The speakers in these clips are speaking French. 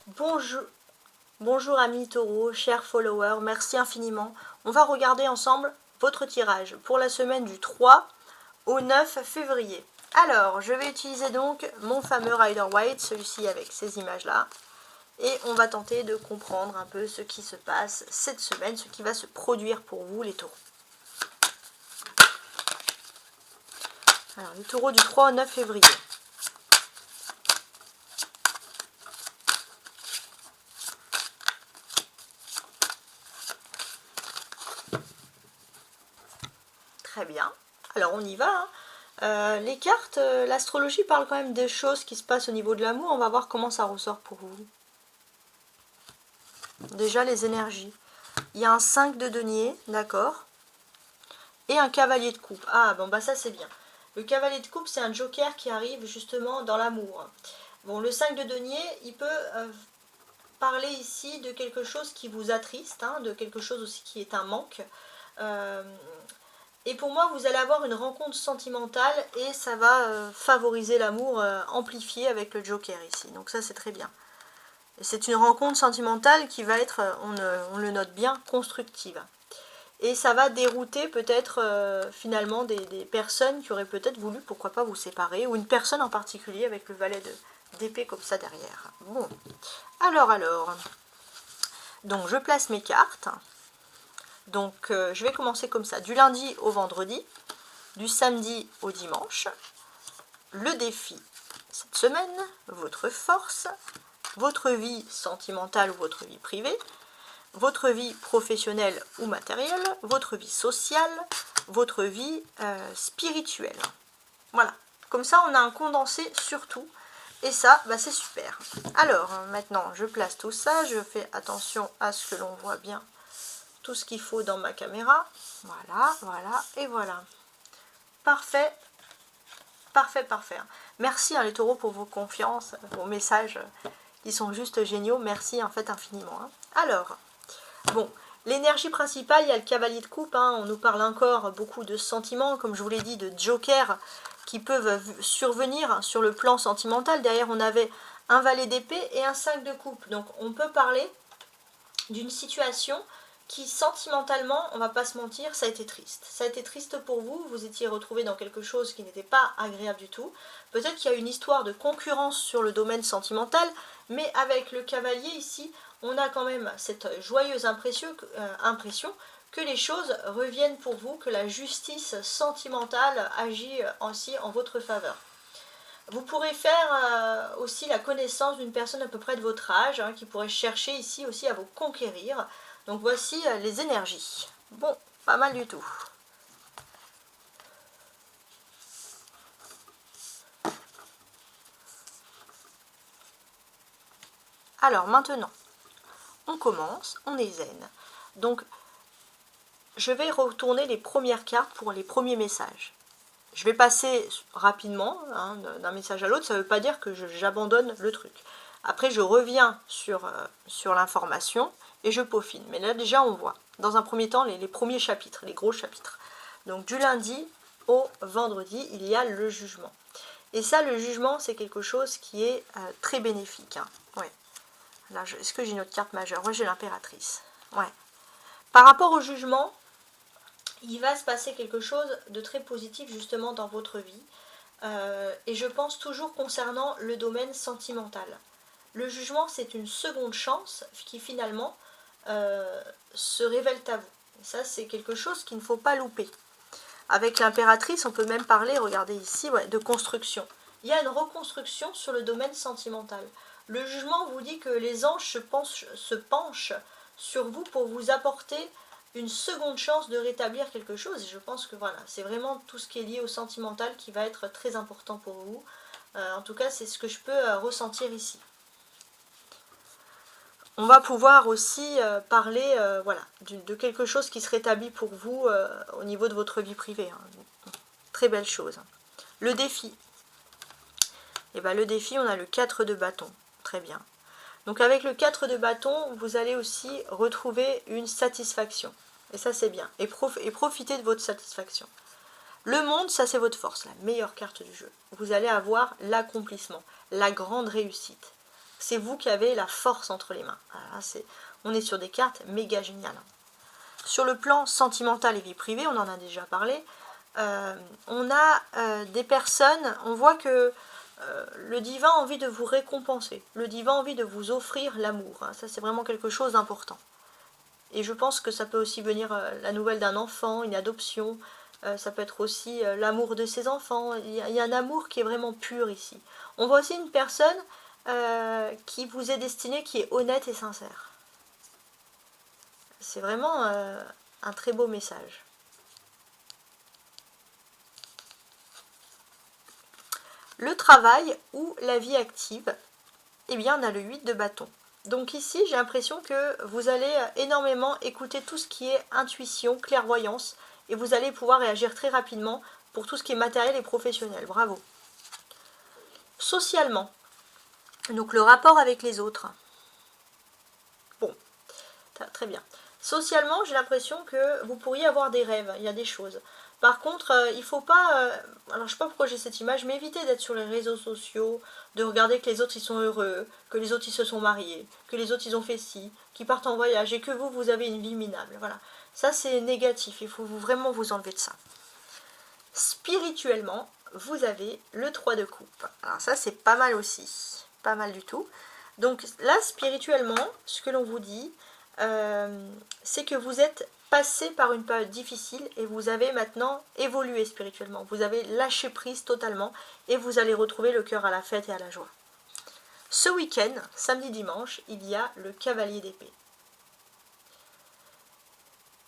Bonjour, bonjour amis taureaux, chers followers, merci infiniment. On va regarder ensemble votre tirage pour la semaine du 3 au 9 février. Alors, je vais utiliser donc mon fameux Rider Waite, celui-ci avec ces images-là. Et on va tenter de comprendre un peu ce qui se passe cette semaine, ce qui va se produire pour vous les taureaux. Alors, les taureaux du 3 au 9 février. Très bien. Alors, on y va. Les cartes, l'astrologie parle quand même des choses qui se passent au niveau de l'amour. On va voir comment ça ressort pour vous. Déjà, les énergies. Il y a un 5 de denier, d'accord, et un cavalier de coupe. Ah, bon, bah ça c'est bien. Le cavalier de coupe, c'est un joker qui arrive justement dans l'amour. Bon, le 5 de denier, il peut parler ici de quelque chose qui vous attriste, hein, de quelque chose aussi qui est un manque. Et pour moi, vous allez avoir une rencontre sentimentale et ça va favoriser l'amour amplifié avec le joker ici. Donc ça, c'est très bien. C'est une rencontre sentimentale qui va être, on le note bien, constructive. Et ça va dérouter peut-être finalement des personnes qui auraient peut-être voulu, pourquoi pas, vous séparer, ou une personne en particulier avec le valet d'épée comme ça derrière. Bon, alors, donc je place mes cartes. Donc je vais commencer comme ça, du lundi au vendredi, du samedi au dimanche. Le défi cette semaine, votre force, votre vie sentimentale ou votre vie privée, votre vie professionnelle ou matérielle, votre vie sociale, votre vie spirituelle. Voilà, comme ça on a un condensé sur tout, et ça, bah, c'est super. Alors, maintenant, je place tout ça, je fais attention à ce que l'on voit bien tout ce qu'il faut dans ma caméra. Voilà, voilà, et voilà. Parfait, parfait, parfait. Merci les taureaux pour vos confiances, vos messages, qui sont juste géniaux. Merci en fait infiniment. Alors, bon, l'énergie principale, il y a le cavalier de coupe, hein, on nous parle encore beaucoup de sentiments, comme je vous l'ai dit, de jokers qui peuvent survenir sur le plan sentimental. Derrière, on avait un valet d'épée et un 5 de coupe. Donc, on peut parler d'une situation qui, sentimentalement, on va pas se mentir, ça a été triste. Ça a été triste pour vous, vous étiez retrouvé dans quelque chose qui n'était pas agréable du tout. Peut-être qu'il y a une histoire de concurrence sur le domaine sentimental, mais avec le cavalier ici, on a quand même cette joyeuse impression que les choses reviennent pour vous, que la justice sentimentale agit aussi en votre faveur. Vous pourrez faire aussi la connaissance d'une personne à peu près de votre âge, hein, qui pourrait chercher ici aussi à vous conquérir. Donc voici les énergies. Bon, pas mal du tout. Alors maintenant, on commence, on est zen. Donc, je vais retourner les premières cartes pour les premiers messages. Je vais passer rapidement hein, d'un message à l'autre, ça ne veut pas dire que j'abandonne le truc. Après, je reviens sur l'information et je peaufine. Mais là, déjà, on voit. Dans un premier temps, les premiers chapitres, les gros chapitres. Donc, du lundi au vendredi, il y a le jugement. Et ça, le jugement, c'est quelque chose qui est très bénéfique. Hein. Ouais. Là, est-ce que j'ai une autre carte majeure? Moi, j'ai l'impératrice. Ouais. Par rapport au jugement, il va se passer quelque chose de très positif justement dans votre vie. Et je pense toujours concernant le domaine sentimental. Le jugement, c'est une seconde chance qui finalement se révèle à vous. Et ça, c'est quelque chose qu'il ne faut pas louper. Avec l'impératrice, on peut même parler, regardez ici, ouais, de construction. Il y a une reconstruction sur le domaine sentimental. Le jugement vous dit que les anges se penchent sur vous pour vous apporter une seconde chance de rétablir quelque chose. Et je pense que voilà, c'est vraiment tout ce qui est lié au sentimental qui va être très important pour vous. En tout cas, c'est ce que je peux ressentir ici. On va pouvoir aussi parler voilà, de quelque chose qui se rétablit pour vous au niveau de votre vie privée. Hein. Très belle chose. Le défi. Et bien le défi, on a le 4 de bâton. Très bien. Donc avec le 4 de bâton, vous allez aussi retrouver une satisfaction. Et ça, c'est bien. Et profitez de votre satisfaction. Le monde, ça c'est votre force, la meilleure carte du jeu. Vous allez avoir l'accomplissement, la grande réussite. C'est vous qui avez la force entre les mains. Alors là, on est sur des cartes méga géniales. Sur le plan sentimental et vie privée, on en a déjà parlé, on a des personnes, on voit que le divin a envie de vous récompenser, le divin a envie de vous offrir l'amour, hein. Ça c'est vraiment quelque chose d'important. Et je pense que ça peut aussi venir la nouvelle d'un enfant, une adoption, ça peut être aussi l'amour de ses enfants, il y a un amour qui est vraiment pur ici. On voit aussi une personne qui vous est destinée, qui est honnête et sincère. C'est vraiment un très beau message. Le travail ou la vie active, eh bien on a le 8 de bâton. Donc ici j'ai l'impression que vous allez énormément écouter tout ce qui est intuition, clairvoyance, et vous allez pouvoir réagir très rapidement pour tout ce qui est matériel et professionnel. Bravo. Socialement, donc le rapport avec les autres. Bon, très bien. Socialement, j'ai l'impression que vous pourriez avoir des rêves, il y a des choses. Par contre, il ne faut pas, alors je ne sais pas pourquoi j'ai cette image, mais évitez d'être sur les réseaux sociaux, de regarder que les autres ils sont heureux, que les autres ils se sont mariés, que les autres ils ont fait ci, qu'ils partent en voyage et que vous avez une vie minable. Voilà, ça c'est négatif, il faut vraiment vous enlever de ça. Spirituellement, vous avez le 3 de coupe. Alors ça c'est pas mal aussi, pas mal du tout. Donc là, spirituellement, ce que l'on vous dit, c'est que vous êtes passé par une période difficile et vous avez maintenant évolué spirituellement. Vous avez lâché prise totalement et vous allez retrouver le cœur à la fête et à la joie. Ce week-end, samedi-dimanche, il y a le cavalier d'épée.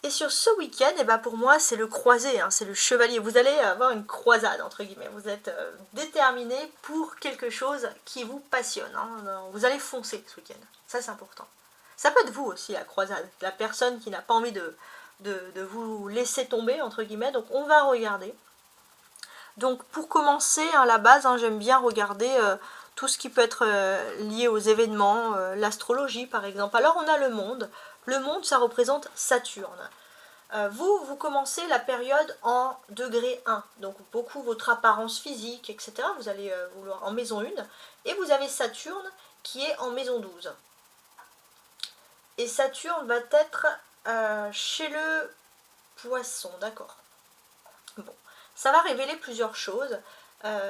Et sur ce week-end, eh ben pour moi, c'est le croisé, hein, c'est le chevalier. Vous allez avoir une croisade, entre guillemets. Vous êtes déterminé pour quelque chose qui vous passionne, hein. Vous allez foncer ce week-end. Ça, c'est important. Ça peut être vous aussi, la croisade. La personne qui n'a pas envie de vous laisser tomber, entre guillemets. Donc, on va regarder. Donc, pour commencer, à la base, hein, j'aime bien regarder tout ce qui peut être lié aux événements, l'astrologie, par exemple. Alors, on a le monde. Le monde, ça représente Saturne. Vous commencez la période en degré 1, donc beaucoup votre apparence physique, etc. Vous allez vouloir en maison 1, et vous avez Saturne qui est en maison 12. Et Saturne va être chez le poisson, d'accord. Bon, ça va révéler plusieurs choses,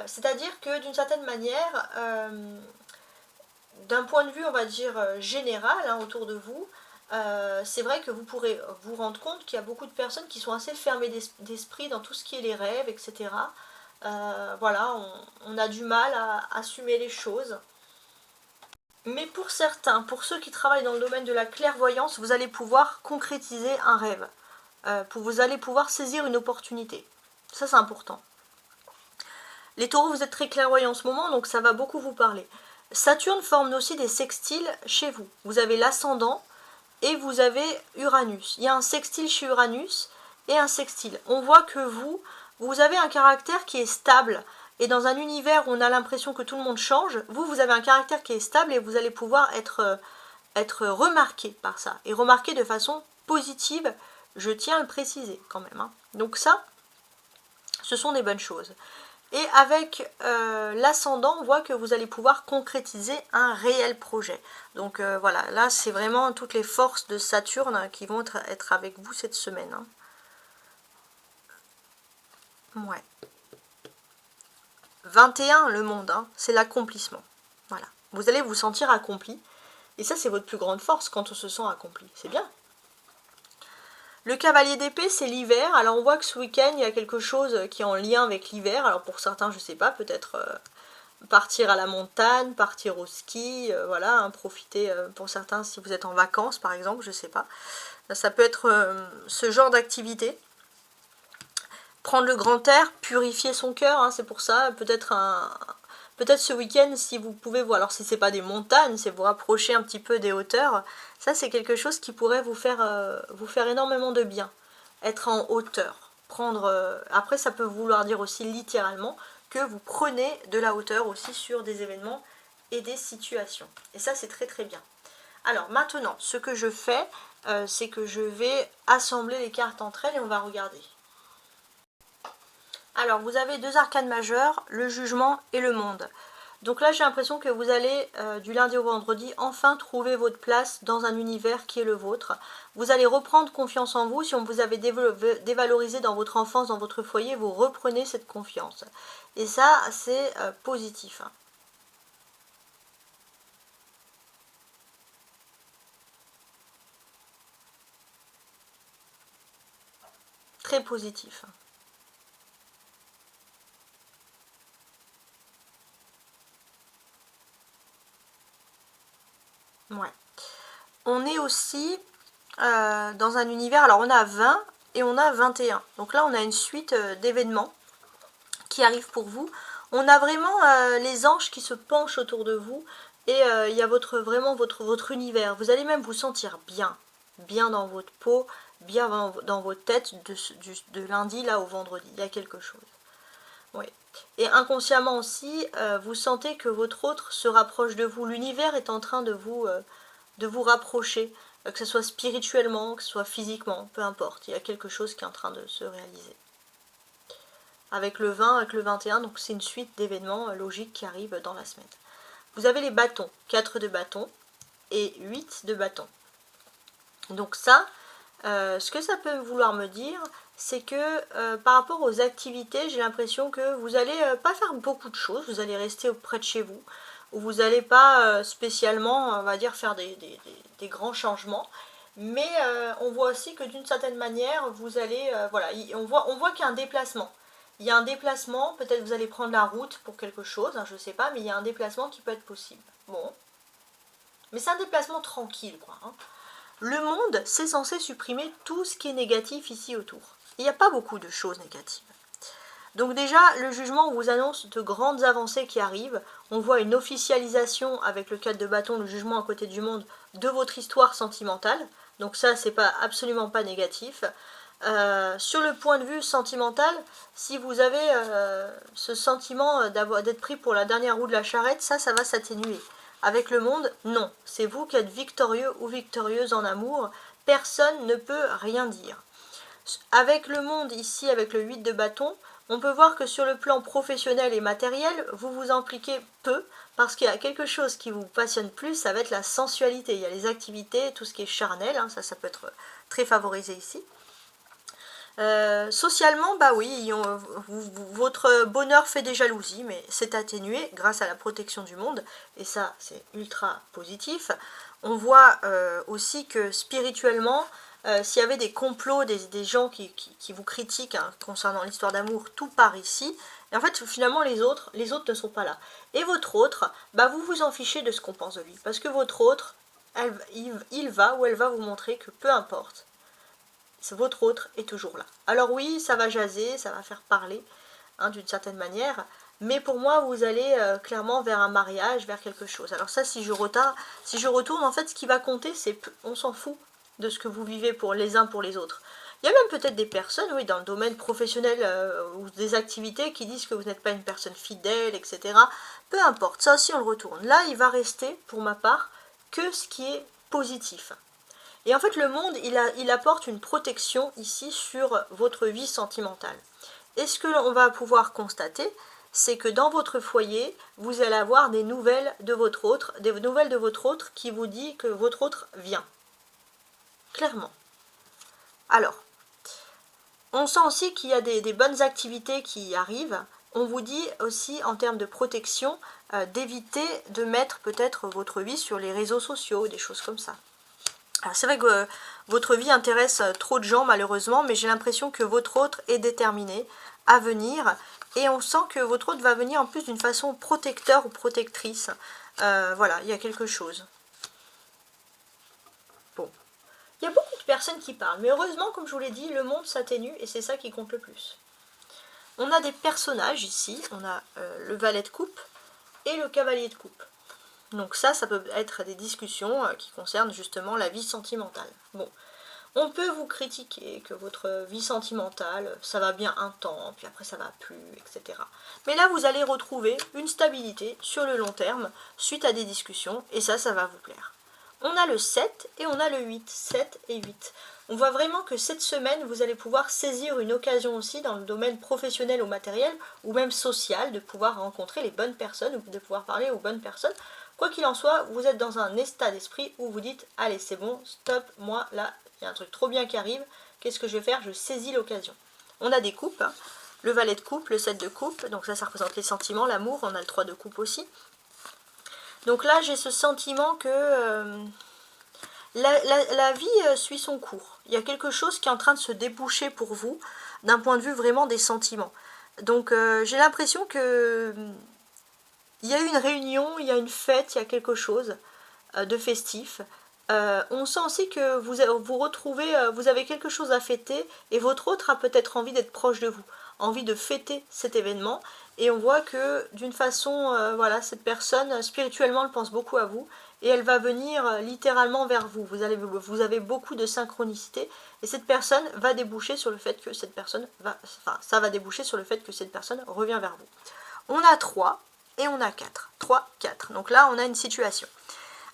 c'est-à-dire que d'une certaine manière, d'un point de vue, on va dire, général, hein, autour de vous, c'est vrai que vous pourrez vous rendre compte qu'il y a beaucoup de personnes qui sont assez fermées d'esprit dans tout ce qui est les rêves, etc. Voilà, on a du mal à assumer les choses. Mais pour certains, pour ceux qui travaillent dans le domaine de la clairvoyance, vous allez pouvoir concrétiser un rêve. Vous allez pouvoir saisir une opportunité. Ça, c'est important. Les taureaux, vous êtes très clairvoyants en ce moment, donc ça va beaucoup vous parler. Saturne forme aussi des sextiles chez vous. Vous avez l'ascendant et vous avez Uranus. Il y a un sextile chez Uranus et un sextile. On voit que vous avez un caractère qui est stable. Et dans un univers où on a l'impression que tout le monde change, vous avez un caractère qui est stable et vous allez pouvoir être remarqué par ça. Et remarqué de façon positive, je tiens à le préciser quand même, hein. Donc ça, ce sont des bonnes choses. Et avec l'ascendant, on voit que vous allez pouvoir concrétiser un réel projet. Donc voilà, là c'est vraiment toutes les forces de Saturne qui vont être avec vous cette semaine, hein. Ouais. 21, le monde, hein, c'est l'accomplissement. Voilà. Vous allez vous sentir accompli. Et ça, c'est votre plus grande force quand on se sent accompli. C'est bien. Le cavalier d'épée, c'est l'hiver. Alors, on voit que ce week-end, il y a quelque chose qui est en lien avec l'hiver. Alors, pour certains, je ne sais pas, peut-être partir à la montagne, partir au ski, voilà, hein, profiter pour certains si vous êtes en vacances, par exemple, je ne sais pas. Ça peut être ce genre d'activité. Prendre le grand air, purifier son cœur, hein, c'est pour ça, peut-être ce week-end, si vous pouvez, alors si c'est pas des montagnes, c'est vous rapprocher un petit peu des hauteurs, ça c'est quelque chose qui pourrait vous faire énormément de bien, être en hauteur, après ça peut vouloir dire aussi littéralement que vous prenez de la hauteur aussi sur des événements et des situations, et ça c'est très très bien. Alors maintenant, ce que je fais, c'est que je vais assembler les cartes entre elles et on va regarder. Alors, vous avez deux arcanes majeures, le jugement et le monde. Donc là, j'ai l'impression que vous allez, du lundi au vendredi, enfin trouver votre place dans un univers qui est le vôtre. Vous allez reprendre confiance en vous. Si on vous avait dévalorisé dans votre enfance, dans votre foyer, vous reprenez cette confiance. Et ça, c'est positif. Très positif. Ouais. On est aussi dans un univers, alors on a 20 et on a 21. Donc là, on a une suite d'événements qui arrivent pour vous. On a vraiment les anges qui se penchent autour de vous et il y a vraiment votre univers. Vous allez même vous sentir bien, bien dans votre peau, bien dans votre tête de lundi là au vendredi. Il y a quelque chose. Oui. Et inconsciemment aussi, vous sentez que votre autre se rapproche de vous. L'univers est en train de vous rapprocher, que ce soit spirituellement, que ce soit physiquement, peu importe. Il y a quelque chose qui est en train de se réaliser. Avec le 20, avec le 21, donc c'est une suite d'événements logiques qui arrivent dans la semaine. Vous avez les bâtons, 4 de bâtons et 8 de bâtons. Donc ça, ce que ça peut vouloir me dire, c'est que par rapport aux activités, j'ai l'impression que vous n'allez pas faire beaucoup de choses, vous allez rester près de chez vous, ou vous n'allez pas spécialement, on va dire, faire des grands changements. Mais on voit aussi que d'une certaine manière, vous allez, voilà, on voit qu'il y a un déplacement. Il y a un déplacement, peut-être vous allez prendre la route pour quelque chose, hein, je ne sais pas, mais il y a un déplacement qui peut être possible. Bon. Mais c'est un déplacement tranquille, quoi. Hein. Le monde, c'est censé supprimer tout ce qui est négatif ici autour. Il n'y a pas beaucoup de choses négatives. Donc déjà, le jugement vous annonce de grandes avancées qui arrivent. On voit une officialisation avec le 4 de bâton, le jugement à côté du monde, de votre histoire sentimentale. Donc ça, c'est pas absolument pas négatif. Sur le point de vue sentimental, si vous avez ce sentiment d'être pris pour la dernière roue de la charrette, ça va s'atténuer. Avec le monde, non. C'est vous qui êtes victorieux ou victorieuse en amour. Personne ne peut rien dire. Avec le monde ici, avec le 8 de bâton, on peut voir que sur le plan professionnel et matériel, vous vous impliquez peu, parce qu'il y a quelque chose qui vous passionne plus, ça va être la sensualité. Il y a les activités, tout ce qui est charnel, hein, ça peut être très favorisé ici. Socialement, bah oui, votre bonheur fait des jalousies, mais c'est atténué grâce à la protection du monde, et ça c'est ultra positif. On voit aussi que spirituellement, s'il y avait des complots, des gens qui vous critiquent hein, concernant l'histoire d'amour, tout part ici. Et en fait, finalement, les autres ne sont pas là. Et votre autre, bah vous vous en fichez de ce qu'on pense de lui, parce que votre autre, il va ou elle va vous montrer que peu importe, votre autre est toujours là. Alors oui, ça va jaser, ça va faire parler, hein, d'une certaine manière, mais pour moi, vous allez clairement vers un mariage, vers quelque chose. Alors ça, si je retourne, en fait, ce qui va compter, c'est on s'en fout de ce que vous vivez pour les uns pour les autres. Il y a même peut-être des personnes, oui, dans le domaine professionnel ou des activités qui disent que vous n'êtes pas une personne fidèle, etc. Peu importe, ça aussi on le retourne. Là, il va rester, pour ma part, que ce qui est positif. Et en fait, le monde, il apporte une protection ici sur votre vie sentimentale. Et ce que l'on va pouvoir constater, c'est que dans votre foyer, vous allez avoir des nouvelles de votre autre, qui vous dit que votre autre vient. Clairement. Alors, on sent aussi qu'il y a des bonnes activités qui arrivent. On vous dit aussi, en termes de protection, d'éviter de mettre peut-être votre vie sur les réseaux sociaux, des choses comme ça. C'est vrai que votre vie intéresse trop de gens malheureusement, mais j'ai l'impression que votre autre est déterminé à venir. Et on sent que votre autre va venir en plus d'une façon protecteur ou protectrice. Voilà, il y a quelque chose. Bon. Il y a beaucoup de personnes qui parlent, mais heureusement, comme je vous l'ai dit, le monde s'atténue et c'est ça qui compte le plus. On a des personnages ici, on a le valet de coupe et le cavalier de coupe. Donc ça peut être des discussions qui concernent justement la vie sentimentale. Bon, on peut vous critiquer que votre vie sentimentale, ça va bien un temps, puis après ça va plus, etc. Mais là, vous allez retrouver une stabilité sur le long terme suite à des discussions, et ça va vous plaire. On a le 7 et on a le 8, 7 et 8. On voit vraiment que cette semaine, vous allez pouvoir saisir une occasion aussi dans le domaine professionnel ou matériel, ou même social, de pouvoir rencontrer les bonnes personnes, ou de pouvoir parler aux bonnes personnes. Quoi qu'il en soit, vous êtes dans un état d'esprit où vous dites, allez c'est bon, stop, moi là, il y a un truc trop bien qui arrive, qu'est-ce que je vais faire? Je saisis l'occasion. On a des coupes, hein. Le valet de coupe, le 7 de coupe, donc ça représente les sentiments, l'amour, on a le 3 de coupe aussi. Donc là, j'ai ce sentiment que la vie suit son cours. Il y a quelque chose qui est en train de se déboucher pour vous, d'un point de vue vraiment des sentiments. Donc j'ai l'impression que il y a eu une réunion, il y a une fête, il y a quelque chose de festif. On sent aussi que vous retrouvez, vous avez quelque chose à fêter et votre autre a peut-être envie d'être proche de vous, envie de fêter cet événement. Et on voit que d'une façon, voilà, cette personne spirituellement elle pense beaucoup à vous et elle va venir littéralement vers vous. Vous avez beaucoup de synchronicité et cette personne va déboucher sur le fait que cette personne va, enfin ça va déboucher sur le fait que cette personne revient vers vous. On a 3 et on a 4. 3, 4. Donc là on a une situation.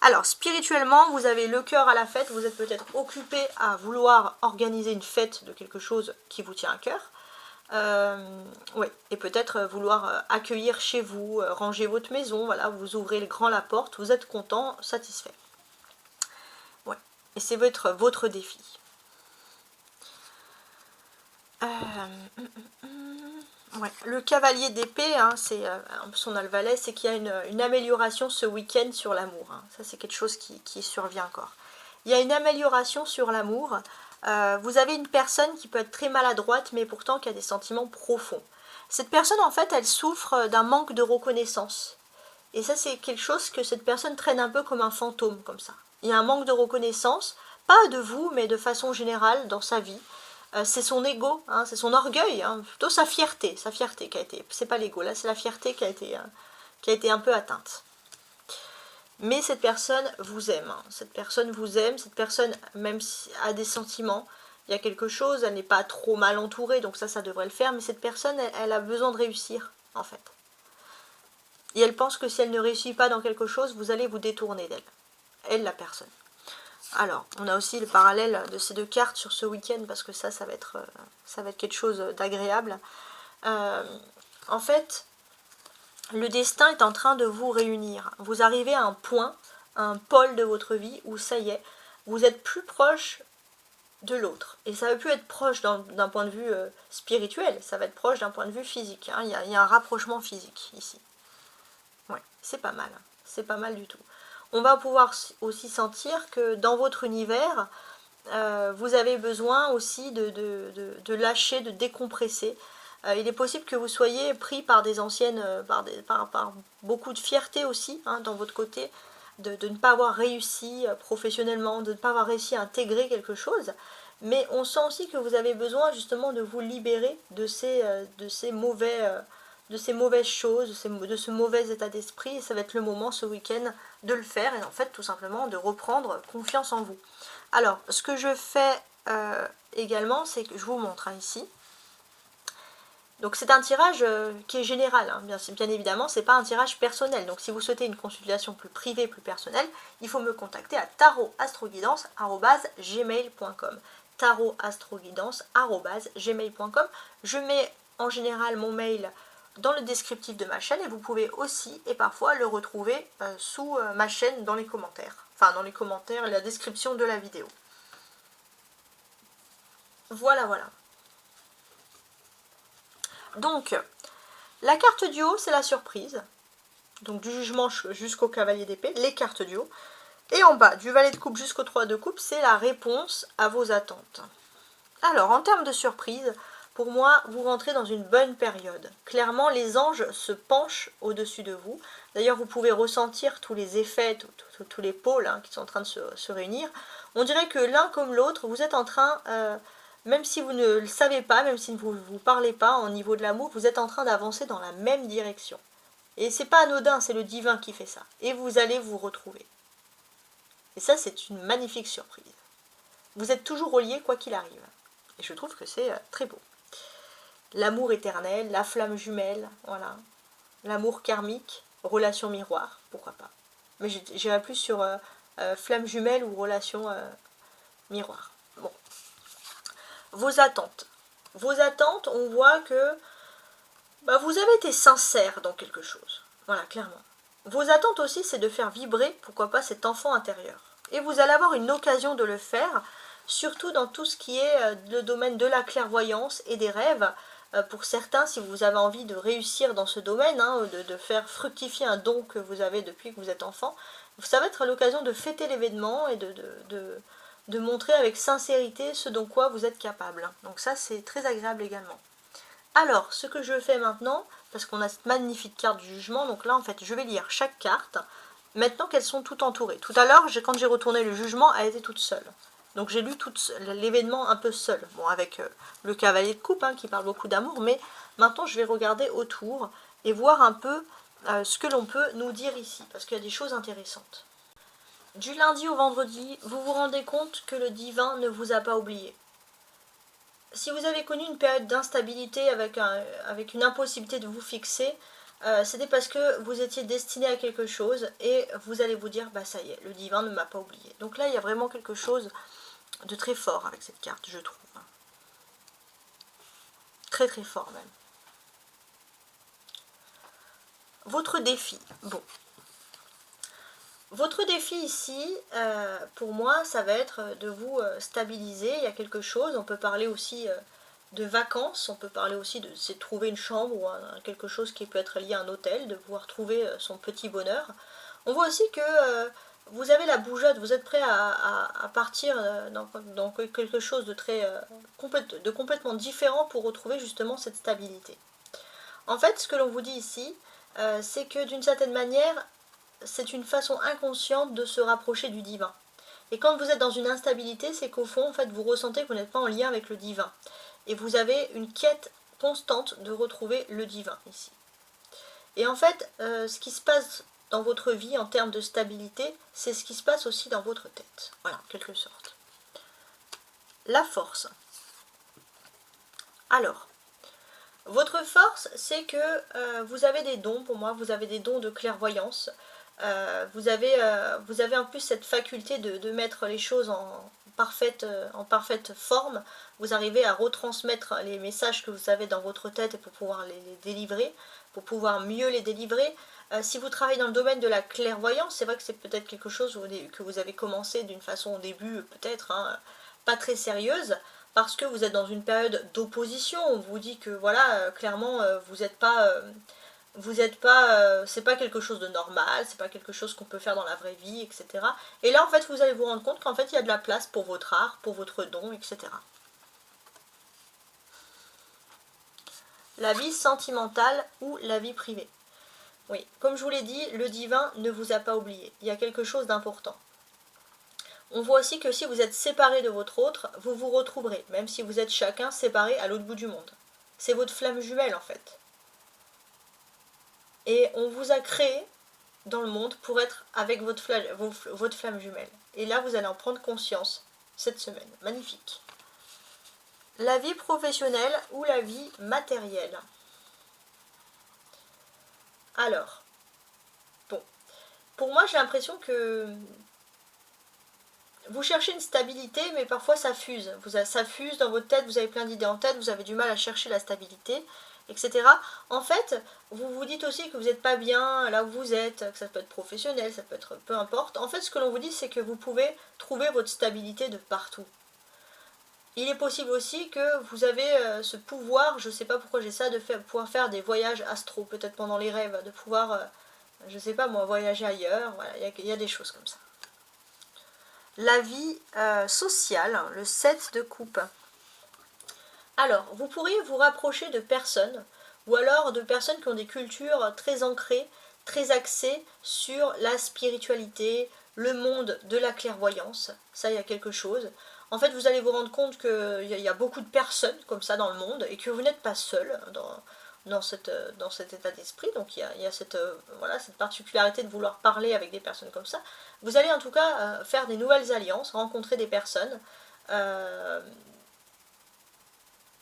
Alors, spirituellement, vous avez le cœur à la fête, vous êtes peut-être occupé à vouloir organiser une fête de quelque chose qui vous tient à cœur. Oui, et peut-être vouloir accueillir chez vous, ranger votre maison, voilà, vous ouvrez le grand la porte, vous êtes content, satisfait. Ouais, et c'est votre défi. Ouais. Le cavalier d'épée, hein, c'est on a le valet, c'est qu'il y a une amélioration ce week-end sur l'amour. Hein. Ça, c'est quelque chose qui survient encore. Il y a une amélioration sur l'amour. Vous avez une personne qui peut être très maladroite, mais pourtant qui a des sentiments profonds. Cette personne, en fait, elle souffre d'un manque de reconnaissance. Et ça, c'est quelque chose que cette personne traîne un peu comme un fantôme, comme ça. Il y a un manque de reconnaissance, pas de vous, mais de façon générale dans sa vie. C'est son ego, hein, c'est son orgueil, hein, plutôt sa fierté qui a été, c'est pas l'ego, là c'est la fierté qui a été un peu atteinte. Mais cette personne vous aime, hein, cette personne vous aime, cette personne même si a des sentiments, il y a quelque chose, elle n'est pas trop mal entourée, donc ça devrait le faire, mais cette personne, elle a besoin de réussir, en fait. Et elle pense que si elle ne réussit pas dans quelque chose, vous allez vous détourner d'elle, elle la personne. Alors, on a aussi le parallèle de ces deux cartes sur ce week-end, parce que ça va être quelque chose d'agréable. En fait, le destin est en train de vous réunir. Vous arrivez à un point, à un pôle de votre vie, où ça y est, vous êtes plus proche de l'autre. Et ça ne veut plus être proche d'un point de vue spirituel, ça va être proche d'un point de vue physique. Hein. Il y a un rapprochement physique ici. Ouais, c'est pas mal. C'est pas mal du tout. On va pouvoir aussi sentir que dans votre univers, vous avez besoin aussi de lâcher, de décompresser. Il est possible que vous soyez pris par des anciennes, par beaucoup de fierté aussi, hein, dans votre côté, de ne pas avoir réussi professionnellement, de ne pas avoir réussi à intégrer quelque chose. Mais on sent aussi que vous avez besoin justement de vous libérer de ces mauvaises choses, de ce mauvais état d'esprit, et ça va être le moment ce week-end de le faire, et en fait tout simplement de reprendre confiance en vous. Alors, ce que je fais également, c'est que je vous montre hein, ici. Donc c'est un tirage qui est général, hein. Bien évidemment, c'est pas un tirage personnel. Donc si vous souhaitez une consultation plus privée, plus personnelle, il faut me contacter à tarotastroguidance@gmail.com. tarotastroguidance@gmail.com. Je mets en général mon mail dans le descriptif de ma chaîne et vous pouvez aussi et parfois le retrouver sous ma chaîne dans les commentaires. Enfin dans les commentaires et la description de la vidéo. Voilà, voilà. Donc, la carte du haut, c'est la surprise. Donc du jugement jusqu'au cavalier d'épée, les cartes du haut. Et en bas, du valet de coupe jusqu'au 3 de coupe, c'est la réponse à vos attentes. Alors, en termes de surprise, pour moi, vous rentrez dans une bonne période. Clairement, les anges se penchent au-dessus de vous. D'ailleurs, vous pouvez ressentir tous les effets, tous les pôles hein, qui sont en train de se réunir. On dirait que l'un comme l'autre, vous êtes en train... même si vous ne le savez pas, même si vous ne vous parlez pas au niveau de l'amour, vous êtes en train d'avancer dans la même direction. Et c'est pas anodin, c'est le divin qui fait ça. Et vous allez vous retrouver. Et ça, c'est une magnifique surprise. Vous êtes toujours reliés quoi qu'il arrive. Et je trouve que c'est très beau. L'amour éternel, la flamme jumelle, voilà. L'amour karmique, relation miroir, pourquoi pas. Mais j'irai plus sur flamme jumelle ou relation miroir. Bon. Vos attentes. Vos attentes, on voit que vous avez été sincère dans quelque chose. Voilà, clairement. Vos attentes aussi, c'est de faire vibrer, pourquoi pas, cet enfant intérieur. Et vous allez avoir une occasion de le faire, surtout dans tout ce qui est le domaine de la clairvoyance et des rêves. Pour certains, si vous avez envie de réussir dans ce domaine, de faire fructifier un don que vous avez depuis que vous êtes enfant, ça va être l'occasion de fêter l'événement et de montrer avec sincérité ce dont quoi vous êtes capable. Donc ça, c'est très agréable également. Alors, ce que je fais maintenant, parce qu'on a cette magnifique carte du jugement, donc là, en fait, je vais lire chaque carte, maintenant qu'elles sont toutes entourées. Tout à l'heure, quand j'ai retourné le jugement, elle était toute seule. Donc j'ai lu l'événement un peu seul, bon, avec le cavalier de coupe, qui parle beaucoup d'amour, mais maintenant, je vais regarder autour et voir un peu ce que l'on peut nous dire ici, parce qu'il y a des choses intéressantes. Du lundi au vendredi, vous vous rendez compte que le divin ne vous a pas oublié. Si vous avez connu une période d'instabilité avec une impossibilité de vous fixer, c'était parce que vous étiez destiné à quelque chose et vous allez vous dire, ça y est, le divin ne m'a pas oublié. Donc là, il y a vraiment quelque chose de très fort avec cette carte, je trouve. Très très fort même. Votre défi. Bon. Votre défi ici, pour moi, ça va être de vous stabiliser. Il y a quelque chose, on peut parler aussi de vacances, on peut parler aussi de trouver une chambre ou quelque chose qui peut être lié à un hôtel, de pouvoir trouver son petit bonheur. On voit aussi que vous avez la bougeotte, vous êtes prêt à partir dans quelque chose de complètement différent pour retrouver justement cette stabilité. En fait, ce que l'on vous dit ici, c'est que d'une certaine manière, c'est une façon inconsciente de se rapprocher du divin. Et quand vous êtes dans une instabilité, c'est qu'au fond, en fait, vous ressentez que vous n'êtes pas en lien avec le divin. Et vous avez une quête constante de retrouver le divin ici. Et en fait, ce qui se passe dans votre vie en termes de stabilité, c'est ce qui se passe aussi dans votre tête. Voilà, en quelque sorte. La force. Alors, votre force, c'est que vous avez des dons, pour moi, vous avez des dons de clairvoyance. Vous avez en plus cette faculté de mettre les choses en parfaite forme. Vous arrivez à retransmettre les messages que vous avez dans votre tête pour pouvoir les délivrer, pour pouvoir mieux les délivrer. Si vous travaillez dans le domaine de la clairvoyance, c'est vrai que c'est peut-être quelque chose que vous avez commencé d'une façon au début peut-être pas très sérieuse, parce que vous êtes dans une période d'opposition. On vous dit que voilà, clairement, vous n'êtes pas... c'est pas quelque chose de normal, c'est pas quelque chose qu'on peut faire dans la vraie vie, etc. Et là, en fait, vous allez vous rendre compte qu'en fait, il y a de la place pour votre art, pour votre don, etc. La vie sentimentale ou la vie privée. Oui, comme je vous l'ai dit, le divin ne vous a pas oublié. Il y a quelque chose d'important. On voit aussi que si vous êtes séparés de votre autre, vous vous retrouverez, même si vous êtes chacun séparés à l'autre bout du monde. C'est votre flamme jumelle, en fait. Et on vous a créé dans le monde pour être avec votre flamme jumelle. Et là, vous allez en prendre conscience cette semaine. Magnifique. La vie professionnelle ou la vie matérielle. Alors, bon, pour moi, j'ai l'impression que vous cherchez une stabilité, mais parfois ça fuse. Ça fuse dans votre tête, vous avez plein d'idées en tête, vous avez du mal à chercher la stabilité, etc. En fait, vous vous dites aussi que vous n'êtes pas bien là où vous êtes, que ça peut être professionnel, ça peut être peu importe. En fait, ce que l'on vous dit, c'est que vous pouvez trouver votre stabilité de partout. Il est possible aussi que vous avez ce pouvoir, je ne sais pas pourquoi j'ai ça, de pouvoir faire des voyages astro, peut-être pendant les rêves, de pouvoir, je ne sais pas moi, voyager ailleurs, voilà, il y a des choses comme ça. La vie sociale, le 7 de coupe. Alors, vous pourriez vous rapprocher de personnes, ou alors de personnes qui ont des cultures très ancrées, très axées sur la spiritualité, le monde de la clairvoyance. Ça, il y a quelque chose. En fait, vous allez vous rendre compte qu'il y a beaucoup de personnes comme ça dans le monde, et que vous n'êtes pas seul dans cet état d'esprit. Donc il y a cette particularité de vouloir parler avec des personnes comme ça. Vous allez en tout cas faire des nouvelles alliances, rencontrer des personnes.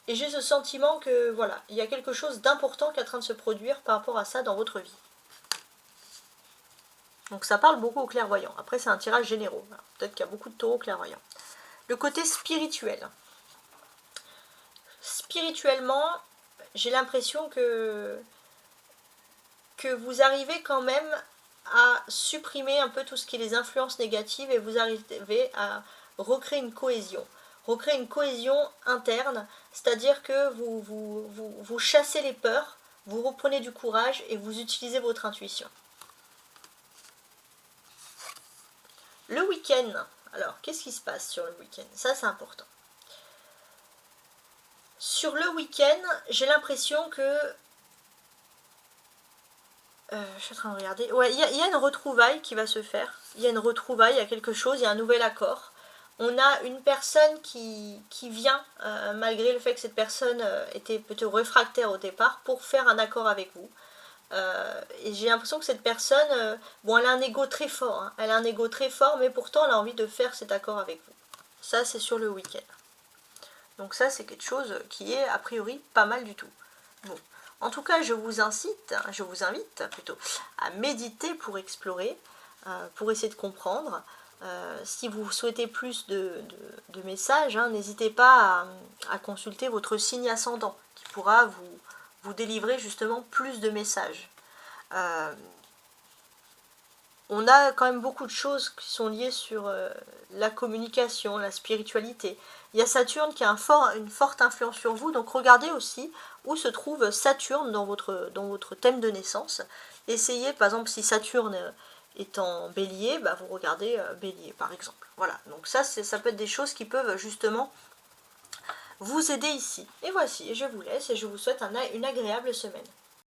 Et j'ai ce sentiment que voilà, il y a quelque chose d'important qui est en train de se produire par rapport à ça dans votre vie. Donc ça parle beaucoup aux clairvoyants. Après, c'est un tirage généraux. Peut-être qu'il y a beaucoup de taureaux clairvoyants. Le côté spirituel. Spirituellement, j'ai l'impression que vous arrivez quand même à supprimer un peu tout ce qui est les influences négatives et vous arrivez à recréer une cohésion. Recréer une cohésion interne, c'est-à-dire que vous chassez les peurs, vous reprenez du courage et vous utilisez votre intuition. Le week-end, alors qu'est-ce qui se passe sur le week-end? Ça c'est important. Sur le week-end, j'ai l'impression que... je suis en train de regarder. Ouais, il y a une retrouvaille qui va se faire. Il y a une retrouvaille, il y a quelque chose, il y a un nouvel accord. On a une personne qui vient, malgré le fait que cette personne était peut-être réfractaire au départ, pour faire un accord avec vous. Et j'ai l'impression que cette personne, bon, elle a un ego très fort, hein. Elle a un ego très fort, mais pourtant elle a envie de faire cet accord avec vous. Ça, c'est sur le week-end. Donc ça, c'est quelque chose qui est a priori pas mal du tout. Bon. En tout cas, je vous invite plutôt à méditer pour explorer, pour essayer de comprendre. Si vous souhaitez plus de messages, hein, n'hésitez pas à consulter votre signe ascendant qui pourra vous délivrer justement plus de messages. On a quand même beaucoup de choses qui sont liées sur la communication, la spiritualité. Il y a Saturne qui a une forte influence sur vous, donc regardez aussi où se trouve Saturne dans votre thème de naissance. Essayez, par exemple, si Saturne est en bélier, bah vous regardez bélier, par exemple. Voilà, donc ça peut être des choses qui peuvent justement vous aider ici. Et voici, je vous laisse et je vous souhaite une agréable semaine.